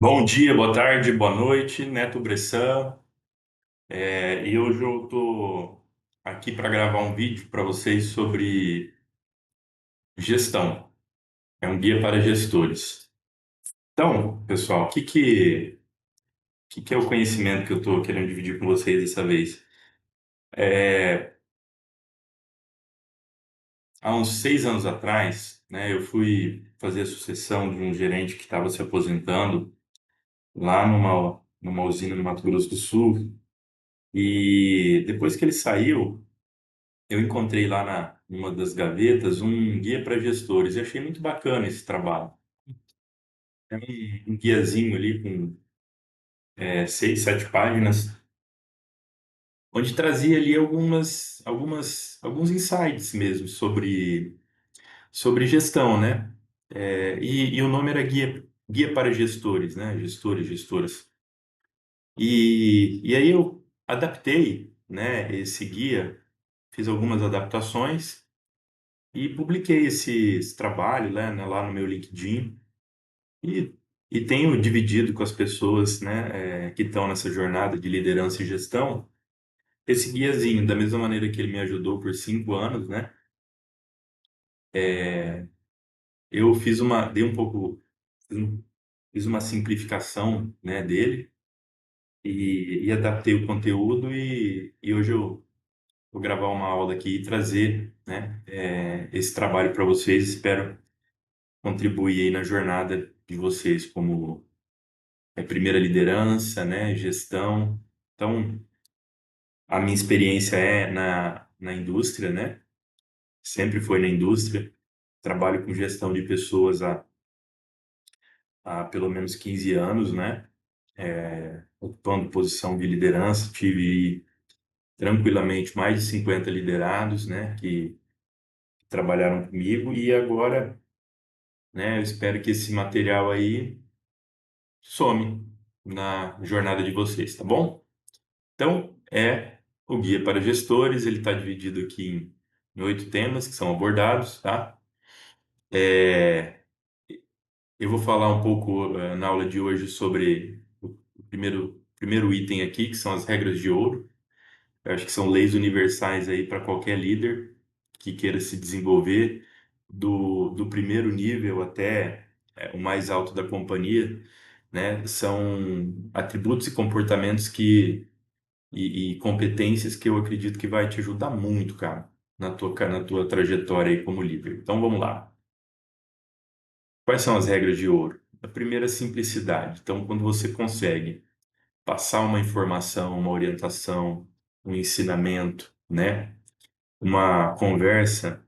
Bom dia, boa tarde, boa noite, Neto Bressan. E hoje eu estou aqui para gravar um vídeo para vocês sobre gestão. É um guia para gestores. Então, pessoal, o que é o conhecimento que eu estou querendo dividir com vocês dessa vez? É, Há uns 6 anos atrás, né, eu fui fazer a sucessão de um gerente que estava se aposentando lá numa usina no Mato Grosso do Sul. E depois que ele saiu, eu encontrei lá numa das gavetas um guia para gestores e achei muito bacana esse trabalho. É um guiazinho ali com 6, 7 páginas, onde trazia ali alguns insights mesmo sobre gestão, né? E o nome era Guia para Gestores, né? Gestores, gestoras. E aí eu adaptei, né, esse guia, fiz algumas adaptações e publiquei esse trabalho, lá no meu LinkedIn e, e tenho dividido com as pessoas, né, que estão nessa jornada de liderança e gestão esse guiazinho, da mesma maneira que ele me ajudou por 5 anos, né? Eu dei um pouco, fiz uma simplificação, né, dele e adaptei o conteúdo e hoje eu vou gravar uma aula aqui e trazer, né, esse trabalho para vocês. Espero contribuir aí na jornada de vocês como primeira liderança, né, gestão. Então, a minha experiência é na indústria, né? Sempre foi na indústria. Trabalho com gestão de pessoas há pelo menos 15 anos, né? Ocupando posição de liderança. Tive tranquilamente mais de 50 liderados, né? Que trabalharam comigo e agora, né? Eu espero que esse material aí some na jornada de vocês, tá bom? Então, é o guia para gestores, ele está dividido aqui em 8 temas que são abordados, tá? É, eu vou falar um pouco na aula de hoje sobre o primeiro item aqui, que são as regras de ouro. Eu acho que são leis universais aí para qualquer líder que queira se desenvolver, do primeiro nível até o mais alto da companhia, né? São atributos e comportamentos e competências que eu acredito que vai te ajudar muito, cara, na tua trajetória aí como líder. Então vamos lá. Quais são as regras de ouro? A primeira é simplicidade. Então, quando você consegue passar uma informação, uma orientação, um ensinamento, né, uma conversa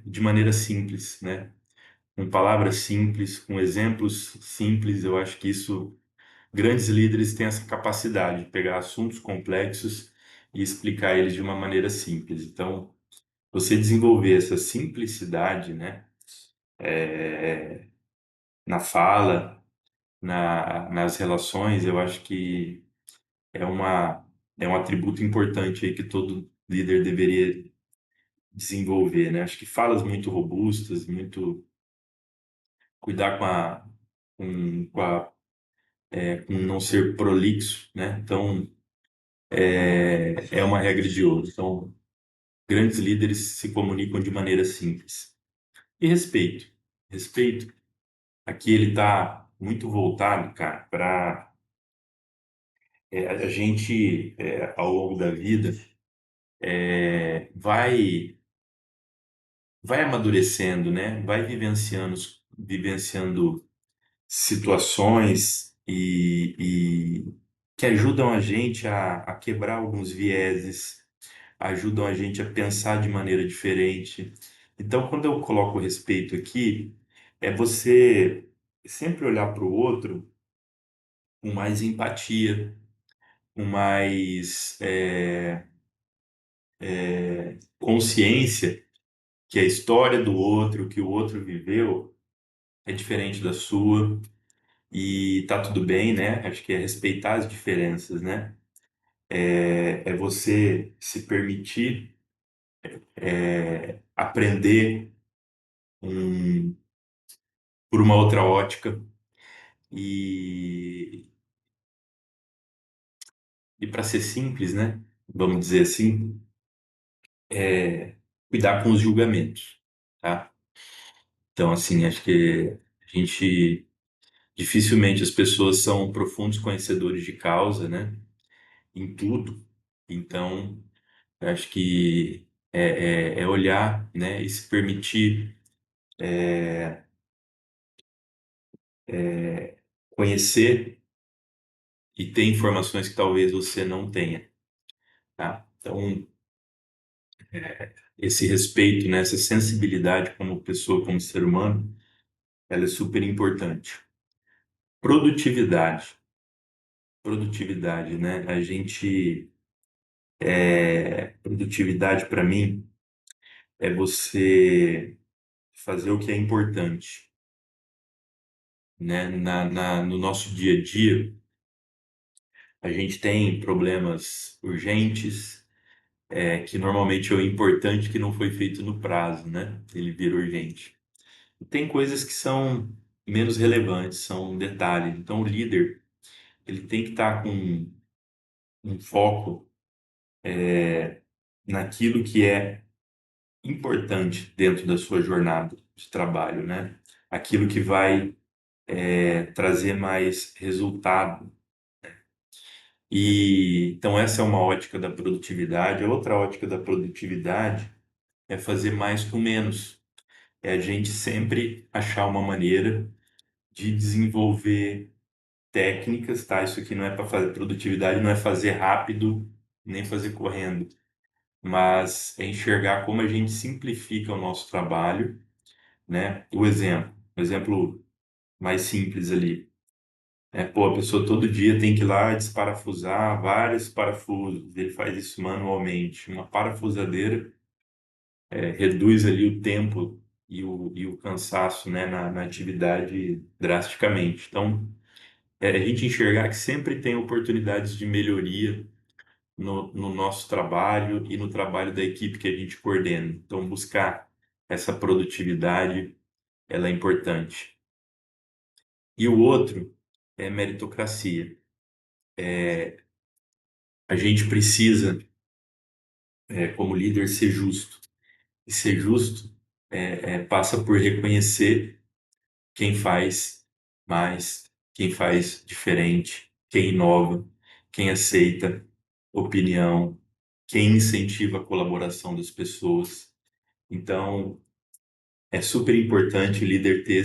de maneira simples, né, com palavras simples, com exemplos simples, eu acho que isso grandes líderes têm essa capacidade de pegar assuntos complexos e explicar eles de uma maneira simples. Então, você desenvolver essa simplicidade, né, na fala, nas relações, eu acho que é uma, é um atributo importante aí que todo líder deveria desenvolver, né? Acho que falas muito robustas, muito cuidar com não ser prolixo, né? Então, é uma regra de ouro. Então, grandes líderes se comunicam de maneira simples. E respeito. Respeito, aqui ele está muito voltado, cara, para a gente, ao longo da vida, vai amadurecendo, né? Vai vivenciando situações e que ajudam a gente a quebrar alguns vieses, ajudam a gente a pensar de maneira diferente. Então, quando eu coloco respeito aqui, é você sempre olhar para o outro com mais empatia, com mais consciência que a história do outro, que o outro viveu, é diferente da sua e tá tudo bem, né? Acho que é respeitar as diferenças, né? É você se permitir aprender por uma outra ótica. E, e para ser simples, né? Vamos dizer assim, cuidar com os julgamentos, tá? Então, assim, acho que a gente dificilmente as pessoas são profundos conhecedores de causa, né? Em tudo. Então, eu acho que é olhar, né? E se permitir conhecer e ter informações que talvez você não tenha, tá? Então, esse respeito, né? Essa sensibilidade como pessoa, como ser humano, ela é super importante. Produtividade. Produtividade, né? Produtividade para mim é você fazer o que é importante, né? No nosso dia a dia, a gente tem problemas urgentes, que normalmente é o importante que não foi feito no prazo, né? Ele vira urgente. E tem coisas que são menos relevantes, são detalhes. Então, o líder, ele tem que estar com um foco naquilo que é importante dentro da sua jornada de trabalho, né? Aquilo que vai trazer mais resultado. E então essa é uma ótica da produtividade. A outra ótica da produtividade é fazer mais com menos. É a gente sempre achar uma maneira de desenvolver técnicas, tá? Isso aqui não é para fazer produtividade, não é fazer rápido, nem fazer correndo, mas é enxergar como a gente simplifica o nosso trabalho, né? O exemplo mais simples ali. Pô, a pessoa todo dia tem que ir lá desparafusar vários parafusos. Ele faz isso manualmente. Uma parafusadeira reduz ali o tempo e o cansaço, né, na atividade drasticamente. Então, a gente enxergar que sempre tem oportunidades de melhoria no nosso trabalho e no trabalho da equipe que a gente coordena. Então, buscar essa produtividade, ela é importante. E o outro é meritocracia. A gente precisa, como líder, ser justo. E ser justo passa por reconhecer quem faz mais, quem faz diferente, quem inova, quem aceita opinião, quem incentiva a colaboração das pessoas. Então, é super importante o líder ter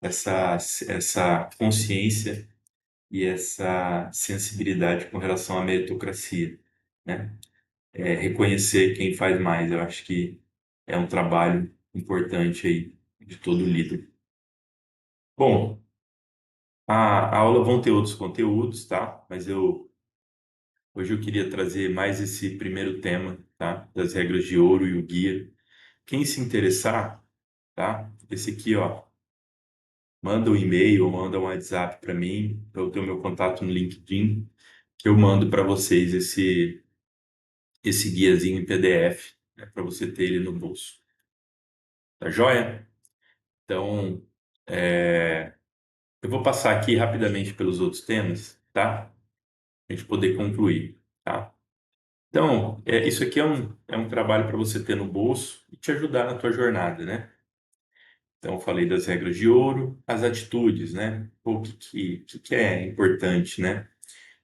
essa consciência e essa sensibilidade com relação à meritocracia, né? Reconhecer quem faz mais. Eu acho que é um trabalho importante aí de todo líder. Bom, a aula vão ter outros conteúdos, tá? Mas hoje eu queria trazer mais esse primeiro tema, tá? Das regras de ouro e o guia. Quem se interessar, tá? Esse aqui, ó, manda um e-mail ou manda um WhatsApp para mim, eu tenho meu contato no LinkedIn, que eu mando para vocês esse guiazinho em PDF, né, para você ter ele no bolso. Tá joia? Então, é, eu vou passar aqui rapidamente pelos outros temas, tá? A gente poder concluir, tá? Então, isso aqui é um trabalho para você ter no bolso e te ajudar na tua jornada, né? Então, eu falei das regras de ouro, as atitudes, né? O que é importante, né?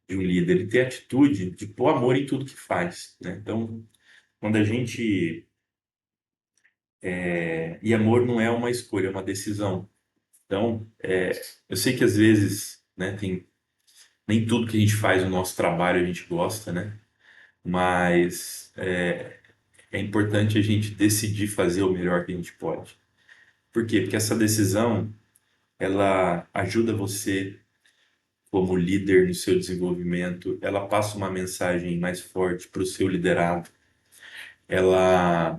De um líder, ele ter atitude de pôr amor em tudo que faz, né? Então, quando a gente... E amor não é uma escolha, é uma decisão. Então, eu sei que às vezes, né, nem tudo que a gente faz no nosso trabalho a gente gosta, né? Mas é importante a gente decidir fazer o melhor que a gente pode. Por quê? Porque essa decisão, ela ajuda você como líder no seu desenvolvimento, ela passa uma mensagem mais forte para o seu liderado, ela,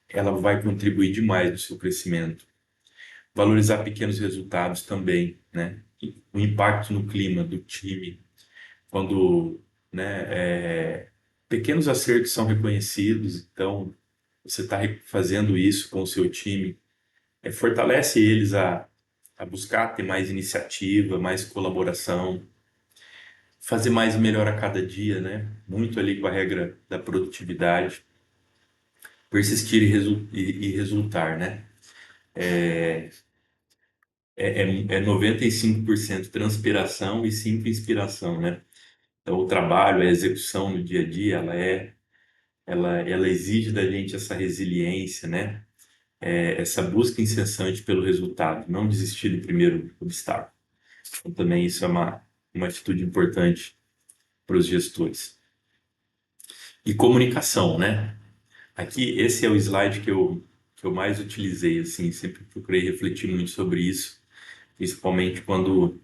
ela vai contribuir demais no seu crescimento. Valorizar pequenos resultados também, né? O impacto no clima do time, quando, né, pequenos acertos são reconhecidos, então você está fazendo isso com o seu time, fortalece eles a buscar ter mais iniciativa, mais colaboração, fazer mais e melhor a cada dia, né? Muito ali com a regra da produtividade, persistir e resultar, né? É 95% transpiração e 5% inspiração, né? Então, o trabalho, a execução no dia a dia, ela exige da gente essa resiliência, né? Essa busca incessante pelo resultado, não desistir do primeiro obstáculo. Então, também isso é uma atitude importante para os gestores. E comunicação, né? Aqui, esse é o slide que eu mais utilizei, assim, sempre procurei refletir muito sobre isso, principalmente quando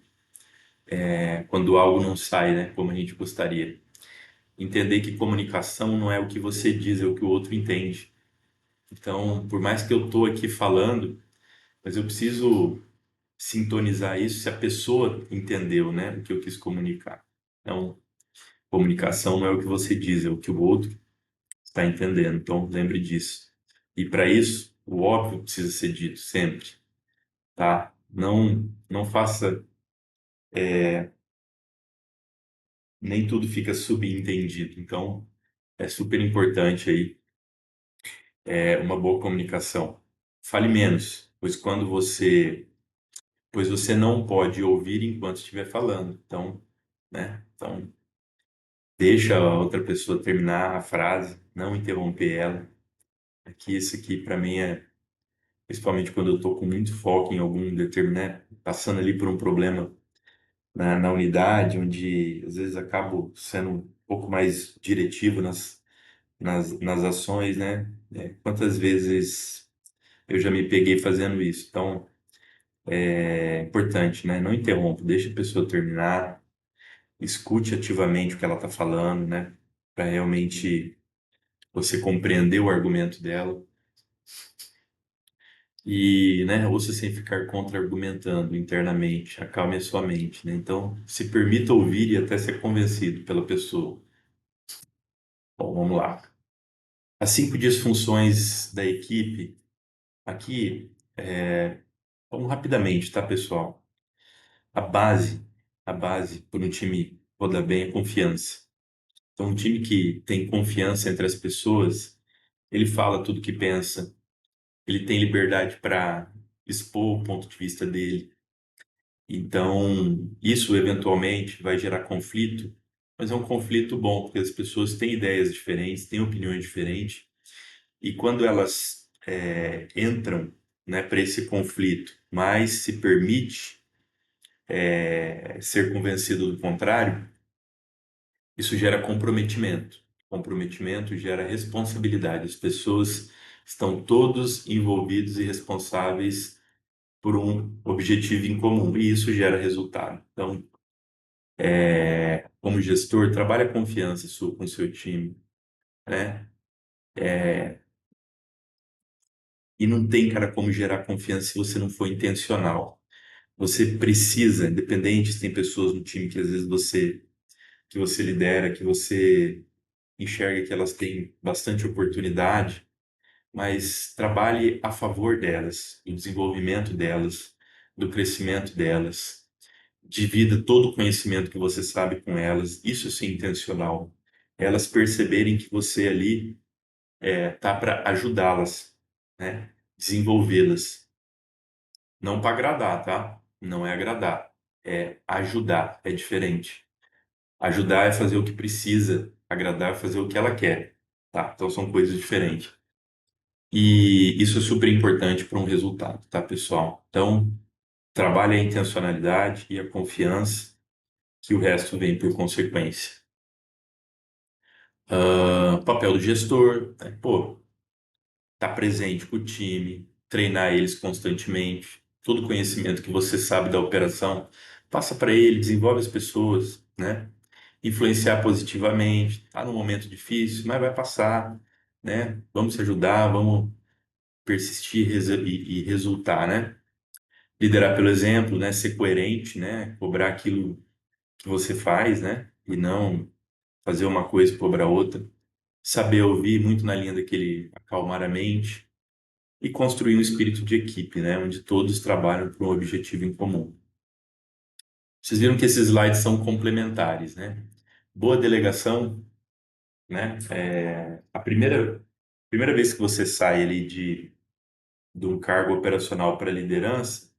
algo não sai, né, como a gente gostaria. Entender que comunicação não é o que você diz, é o que o outro entende. Então, por mais que eu estou aqui falando, mas eu preciso sintonizar isso se a pessoa entendeu, né, o que eu quis comunicar. Então, comunicação não é o que você diz, é o que o outro está entendendo. Então, lembre disso. E para isso, o óbvio precisa ser dito sempre, tá? Não faça, nem tudo fica subentendido. Então, é super importante aí uma boa comunicação. Fale menos, pois você não pode ouvir enquanto estiver falando. Então, né? Então, deixa a outra pessoa terminar a frase, não interromper ela. Aqui, isso aqui para mim principalmente quando eu estou com muito foco em algum determinado, né? Passando ali por um problema na unidade, onde às vezes acabo sendo um pouco mais diretivo nas ações, né? Quantas vezes eu já me peguei fazendo isso? Então, é importante, né? Não interrompa, deixa a pessoa terminar, escute ativamente o que ela está falando, né? Para realmente você compreender o argumento dela e, né, ouça sem ficar contra-argumentando internamente, acalme a sua mente, né? Então, se permita ouvir e até ser convencido pela pessoa. Bom, vamos lá. As 5 disfunções da equipe, aqui, vamos rapidamente, tá, pessoal? A base, a base para um time rodar bem é confiança. Então, um time que tem confiança entre as pessoas, ele fala tudo que pensa, ele tem liberdade para expor o ponto de vista dele. Então, isso eventualmente vai gerar conflito, mas é um conflito bom, porque as pessoas têm ideias diferentes, têm opiniões diferentes, e quando elas entram, né, para esse conflito, mas se permite ser convencido do contrário, isso gera comprometimento. Comprometimento gera responsabilidade. As pessoas estão todos envolvidos e responsáveis por um objetivo em comum, e isso gera resultado. Então, como gestor, trabalhe a confiança sua com o seu time, né? E não tem, cara, como gerar confiança se você não for intencional. Você precisa, independente se tem pessoas no time que às vezes que você lidera, que você enxerga que elas têm bastante oportunidade, mas trabalhe a favor delas, do desenvolvimento delas, do crescimento delas. Divida todo o conhecimento que você sabe com elas, isso sim é intencional. Elas perceberem que você ali tá para ajudá-las, né? Desenvolvê-las. Não para agradar, tá? Não é agradar, é ajudar, é diferente. Ajudar é fazer o que precisa, agradar é fazer o que ela quer, tá? Então são coisas diferentes. E isso é super importante para um resultado, tá, pessoal? Então, trabalhe a intencionalidade e a confiança, que o resto vem por consequência. Papel do gestor, né? Pô, tá presente com o time, treinar eles constantemente, todo o conhecimento que você sabe da operação, passa para ele, desenvolve as pessoas, né? Influenciar positivamente, tá num momento difícil, mas vai passar, né? Vamos se ajudar, vamos persistir e resultar, né? Liderar pelo exemplo, né? Ser coerente, né? Cobrar aquilo que você faz, né? E não fazer uma coisa e cobrar outra. Saber ouvir muito na linha daquele acalmar a mente, e construir um espírito de equipe, né, onde todos trabalham para um objetivo em comum. Vocês viram que esses slides são complementares, né? Boa delegação, né? A primeira vez que você sai ali de um cargo operacional para liderança,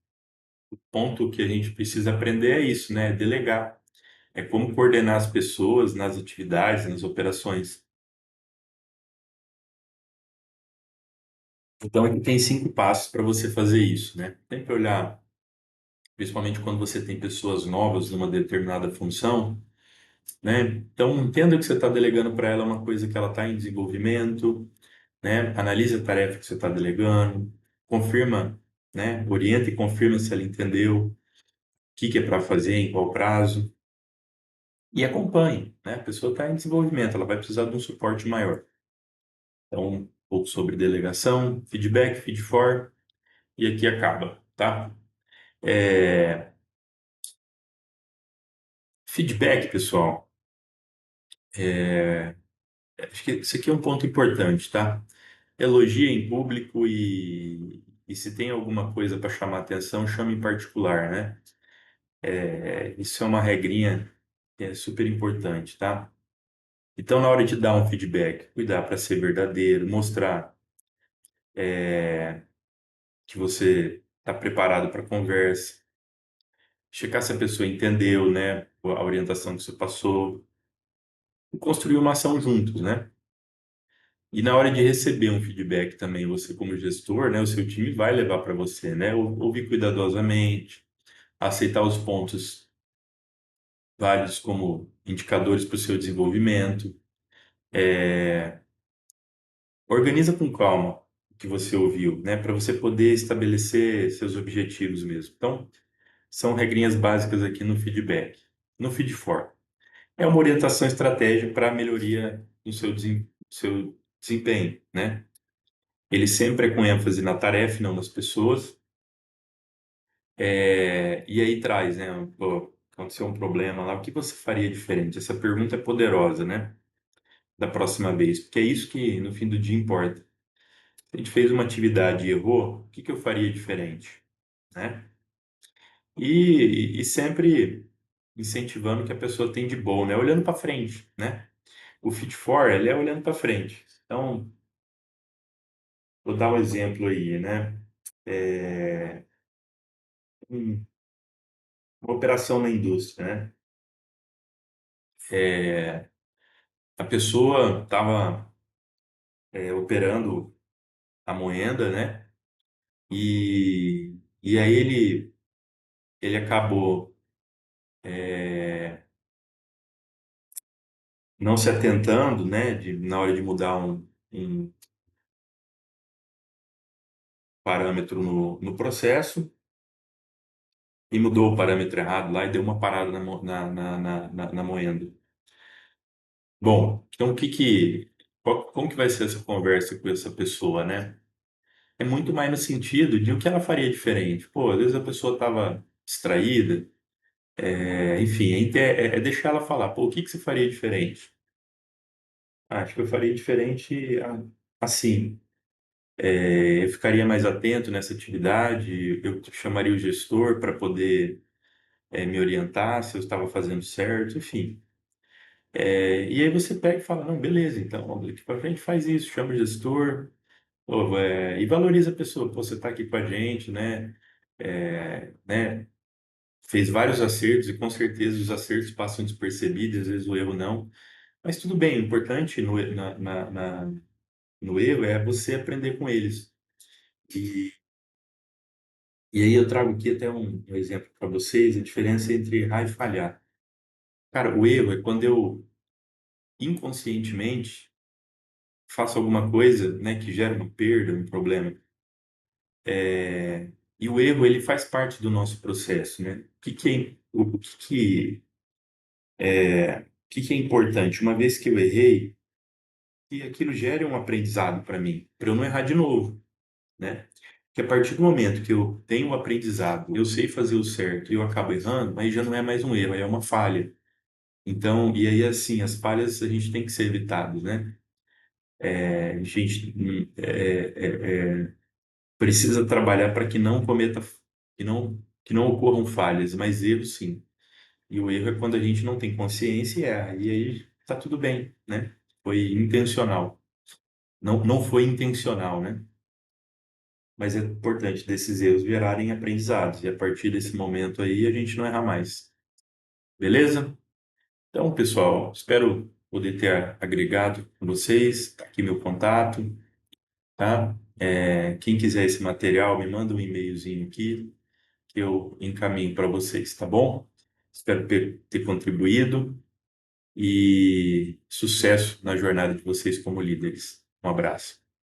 o ponto que a gente precisa aprender é isso, né? Delegar. É como coordenar as pessoas nas atividades, nas operações. Então, aqui tem 5 passos para você fazer isso, né? Tem que olhar, principalmente quando você tem pessoas novas numa determinada função, né? Então, entenda que você está delegando para ela uma coisa que ela está em desenvolvimento, né? Analise a tarefa que você está delegando, confirma, né? Orienta e confirma se ela entendeu, o que que é para fazer, em qual prazo, e acompanhe, né? A pessoa está em desenvolvimento, ela vai precisar de um suporte maior. Então, um pouco sobre delegação, feedback, feed for, e aqui acaba, tá? É, Feedback, pessoal, acho que isso aqui é um ponto importante, tá? Elogie em público e se tem alguma coisa para chamar atenção, chame em particular, né? Isso é uma regrinha que é super importante, tá? Então, na hora de dar um feedback, cuidar para ser verdadeiro, mostrar que você está preparado para a conversa, checar se a pessoa entendeu, né, a orientação que você passou, e construir uma ação juntos, né? E na hora de receber um feedback também, você como gestor, né, o seu time vai levar para você, né? Ouvir cuidadosamente, aceitar os pontos válidos como indicadores para o seu desenvolvimento. Organiza com calma o que você ouviu, né, para você poder estabelecer seus objetivos mesmo. Então, são regrinhas básicas aqui no feedback. No feed for, é uma orientação estratégica para a melhoria do seu desempenho, né? Ele sempre é com ênfase na tarefa, e não nas pessoas. E aí traz, né? Pô, aconteceu um problema lá, o que você faria diferente? Essa pergunta é poderosa, né? Da próxima vez, porque é isso que no fim do dia importa. Se a gente fez uma atividade e errou, o que que eu faria diferente, né? E sempre incentivando o que a pessoa tem de bom, né? Olhando para frente, né? O Fit for, ele é olhando para frente. Então, vou dar um exemplo aí, né? É, um- uma operação na indústria, né? É, a pessoa estava operando a moenda, né? E aí ele acabou não se atentando, né? Na hora de mudar um parâmetro no processo e mudou o parâmetro errado lá e deu uma parada na moenda. Bom, então como que vai ser essa conversa com essa pessoa, né? É muito mais no sentido de o que ela faria diferente. Pô, às vezes a pessoa estava distraída, enfim, é deixar ela falar. Pô, o que que você faria diferente? Acho que eu faria diferente assim. Eu ficaria mais atento nessa atividade, eu chamaria o gestor para poder me orientar se eu estava fazendo certo, enfim. E aí você pega e fala, não, beleza, então, daqui para frente faz isso, chama o gestor, pô, e valoriza a pessoa. Pô, você está aqui com a gente, né? Fez vários acertos e com certeza os acertos passam despercebidos, às vezes o erro não. Mas tudo bem, o importante no erro é você aprender com eles. E, e aí eu trago aqui até um exemplo para vocês, a diferença entre errar e falhar. Cara, o erro é quando eu inconscientemente faço alguma coisa, né, que gera uma perda, um problema. E o erro, ele faz parte do nosso processo, né? O que que é importante? Uma vez que eu errei, que aquilo gere um aprendizado para mim, para eu não errar de novo, né? Que a partir do momento que eu tenho o aprendizado, eu sei fazer o certo e eu acabo errando, aí já não é mais um erro, aí é uma falha. Então, e aí assim, as falhas a gente tem que ser evitadas, né? A gente, precisa trabalhar para que não cometa, que não ocorram falhas, mas erros sim. E o erro é quando a gente não tem consciência e erra. E aí tá tudo bem, né? Foi intencional. Não, não foi intencional, né? Mas é importante desses erros virarem aprendizados. E a partir desse momento aí a gente não erra mais. Beleza? Então, pessoal, espero poder ter agregado com vocês. Tá aqui meu contato, tá? Quem quiser esse material, me manda um e-mailzinho aqui que eu encaminho para vocês, tá bom? Espero ter contribuído e sucesso na jornada de vocês como líderes. Um abraço.